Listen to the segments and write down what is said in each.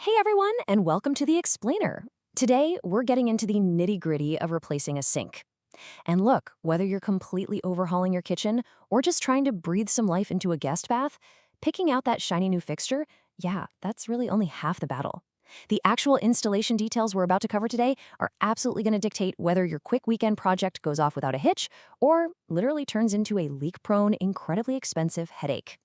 Hey everyone, and welcome to The Explainer. Today, we're getting into the nitty-gritty of replacing a sink. And look, whether you're completely overhauling your kitchen or just trying to breathe some life into a guest bath, picking out that shiny new fixture, yeah, that's really only half the battle. The actual installation details we're about to cover today are absolutely going to dictate whether your quick weekend project goes off without a hitch or literally turns into a leak-prone, incredibly expensive headache.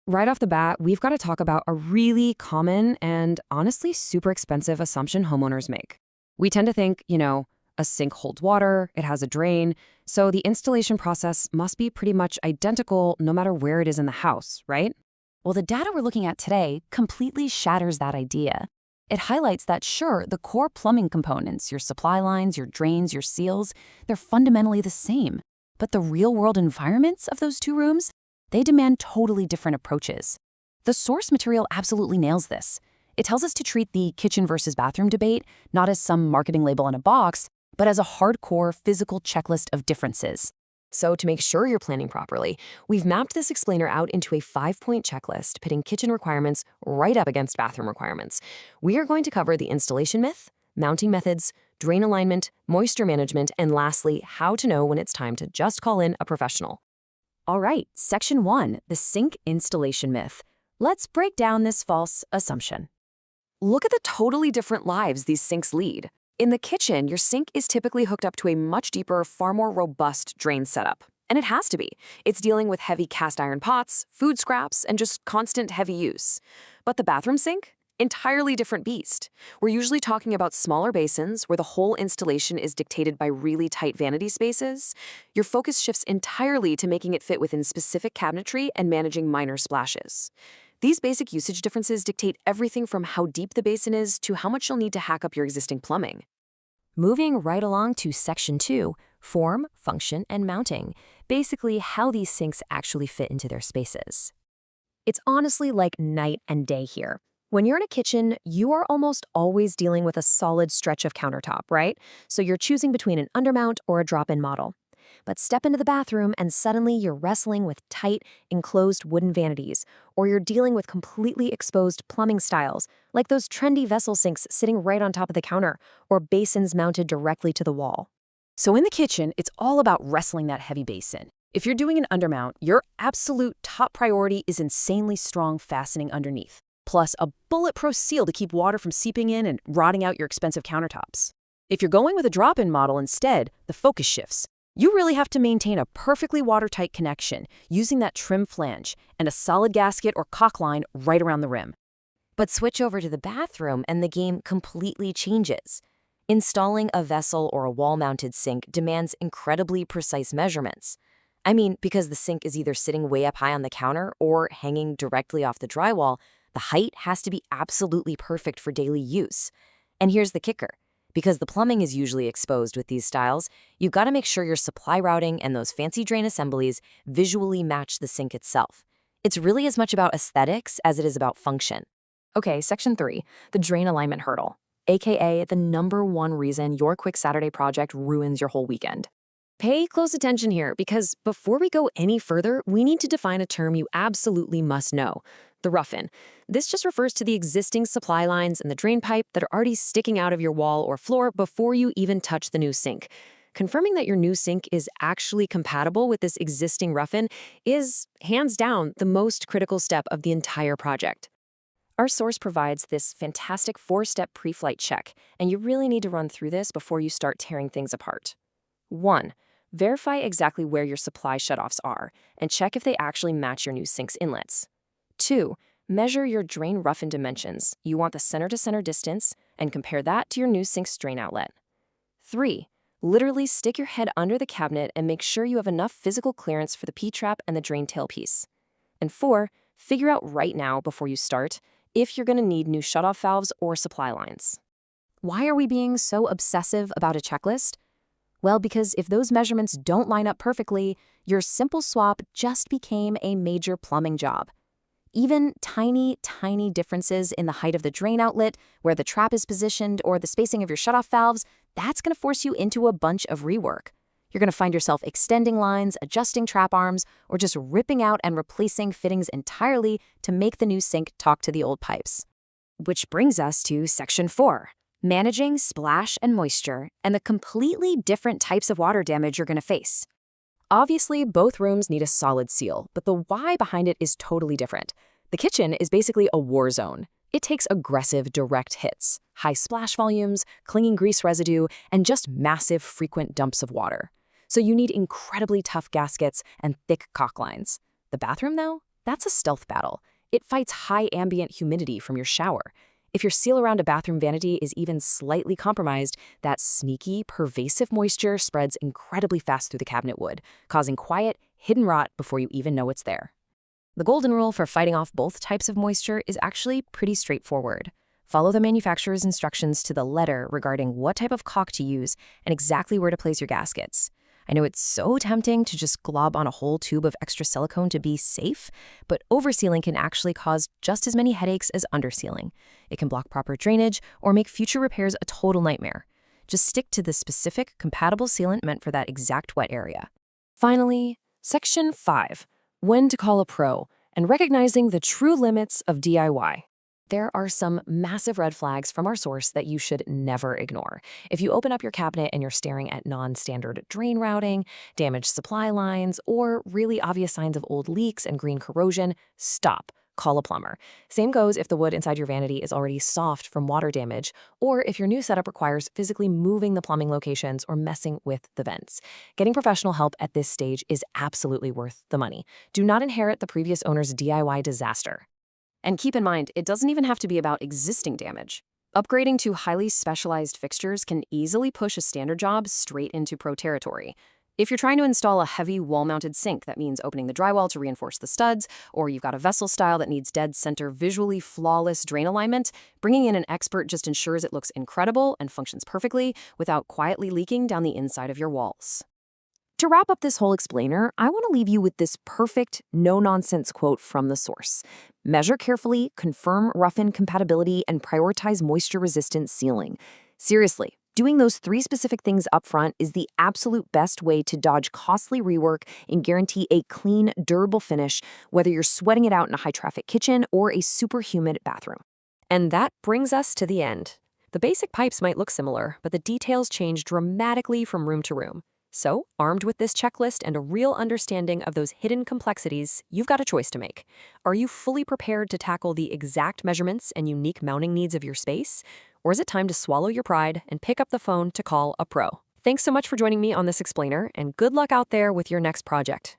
Right off the bat, we've got to talk about a really common and honestly super expensive assumption homeowners make. We tend to think, a sink holds water, it has a drain, so the installation process must be pretty much identical no matter where it is in the house, right? Well, the data we're looking at today completely shatters that idea. It highlights that sure, the core plumbing components, your supply lines, your drains, your seals, they're fundamentally the same. But the real-world environments of those two rooms, they demand totally different approaches. The source material absolutely nails this. It tells us to treat the kitchen versus bathroom debate not as some marketing label on a box, but as a hardcore physical checklist of differences. So to make sure you're planning properly, we've mapped this explainer out into a 5-point checklist pitting kitchen requirements right up against bathroom requirements. We are going to cover the installation myth, mounting methods, drain alignment, moisture management, and lastly, how to know when it's time to just call in a professional. All right, Section 1, the sink installation myth. Let's break down this false assumption. Look at the totally different lives these sinks lead. In the kitchen, your sink is typically hooked up to a much deeper, far more robust drain setup. And it has to be. It's dealing with heavy cast iron pots, food scraps, and just constant heavy use. But the bathroom sink? Entirely different beast. We're usually talking about smaller basins where the whole installation is dictated by really tight vanity spaces. Your focus shifts entirely to making it fit within specific cabinetry and managing minor splashes. These basic usage differences dictate everything from how deep the basin is to how much you'll need to hack up your existing plumbing. Moving right along to Section 2, form, function, and mounting. Basically, how these sinks actually fit into their spaces. It's honestly like night and day here. When you're in a kitchen, you are almost always dealing with a solid stretch of countertop, right? So you're choosing between an undermount or a drop-in model. But step into the bathroom and suddenly you're wrestling with tight, enclosed wooden vanities, or you're dealing with completely exposed plumbing styles, like those trendy vessel sinks sitting right on top of the counter, or basins mounted directly to the wall. So in the kitchen, it's all about wrestling that heavy basin. If you're doing an undermount, your absolute top priority is insanely strong fastening underneath, plus a bulletproof seal to keep water from seeping in and rotting out your expensive countertops. If you're going with a drop-in model instead, the focus shifts. You really have to maintain a perfectly watertight connection using that trim flange and a solid gasket or caulk line right around the rim. But switch over to the bathroom and the game completely changes. Installing a vessel or a wall-mounted sink demands incredibly precise measurements. I mean, because the sink is either sitting way up high on the counter or hanging directly off the drywall, the height has to be absolutely perfect for daily use. And here's the kicker. Because the plumbing is usually exposed with these styles, you've got to make sure your supply routing and those fancy drain assemblies visually match the sink itself. It's really as much about aesthetics as it is about function. Okay, Section 3, the drain alignment hurdle, aka the #1 reason your quick Saturday project ruins your whole weekend. Pay close attention here because before we go any further, we need to define a term you absolutely must know. The rough-in. This just refers to the existing supply lines and the drain pipe that are already sticking out of your wall or floor before you even touch the new sink. Confirming that your new sink is actually compatible with this existing rough-in is, hands down, the most critical step of the entire project. Our source provides this fantastic 4-step pre-flight check, and you really need to run through this before you start tearing things apart. 1. Verify exactly where your supply shutoffs are, and check if they actually match your new sink's inlets. 2. Measure your drain rough-in dimensions. You want the center-to-center distance, and compare that to your new sink's drain outlet. 3. Literally stick your head under the cabinet and make sure you have enough physical clearance for the P-trap and the drain tailpiece. And 4. Figure out right now, before you start, if you're going to need new shutoff valves or supply lines. Why are we being so obsessive about a checklist? Well, because if those measurements don't line up perfectly, your simple swap just became a major plumbing job. Even tiny, tiny differences in the height of the drain outlet, where the trap is positioned, or the spacing of your shutoff valves, that's going to force you into a bunch of rework. You're going to find yourself extending lines, adjusting trap arms, or just ripping out and replacing fittings entirely to make the new sink talk to the old pipes. Which brings us to Section 4, managing splash and moisture and the completely different types of water damage you're going to face. Obviously, both rooms need a solid seal, but the why behind it is totally different. The kitchen is basically a war zone. It takes aggressive, direct hits, high splash volumes, clinging grease residue, and just massive, frequent dumps of water. So you need incredibly tough gaskets and thick caulk lines. The bathroom, though? That's a stealth battle. It fights high ambient humidity from your shower. If your seal around a bathroom vanity is even slightly compromised, that sneaky, pervasive moisture spreads incredibly fast through the cabinet wood, causing quiet, hidden rot before you even know it's there. The golden rule for fighting off both types of moisture is actually pretty straightforward. Follow the manufacturer's instructions to the letter regarding what type of caulk to use and exactly where to place your gaskets. I know it's so tempting to just glob on a whole tube of extra silicone to be safe, but oversealing can actually cause just as many headaches as undersealing. It can block proper drainage or make future repairs a total nightmare. Just stick to the specific, compatible sealant meant for that exact wet area. Finally, Section 5, when to call a pro and recognizing the true limits of DIY. There are some massive red flags from our source that you should never ignore. If you open up your cabinet and you're staring at non-standard drain routing, damaged supply lines, or really obvious signs of old leaks and green corrosion, stop. Call a plumber. Same goes if the wood inside your vanity is already soft from water damage, or if your new setup requires physically moving the plumbing locations or messing with the vents. Getting professional help at this stage is absolutely worth the money. Do not inherit the previous owner's DIY disaster. And keep in mind, it doesn't even have to be about existing damage. Upgrading to highly specialized fixtures can easily push a standard job straight into pro territory. If you're trying to install a heavy wall-mounted sink that means opening the drywall to reinforce the studs, or you've got a vessel style that needs dead center, visually flawless drain alignment, bringing in an expert just ensures it looks incredible and functions perfectly without quietly leaking down the inside of your walls. To wrap up this whole explainer, I want to leave you with this perfect, no-nonsense quote from the source. Measure carefully, confirm rough-in compatibility, and prioritize moisture-resistant sealing. Seriously, doing those 3 specific things up front is the absolute best way to dodge costly rework and guarantee a clean, durable finish, whether you're sweating it out in a high-traffic kitchen or a super humid bathroom. And that brings us to the end. The basic pipes might look similar, but the details change dramatically from room to room. So, armed with this checklist and a real understanding of those hidden complexities, you've got a choice to make. Are you fully prepared to tackle the exact measurements and unique mounting needs of your space? Or is it time to swallow your pride and pick up the phone to call a pro? Thanks so much for joining me on this explainer, and good luck out there with your next project.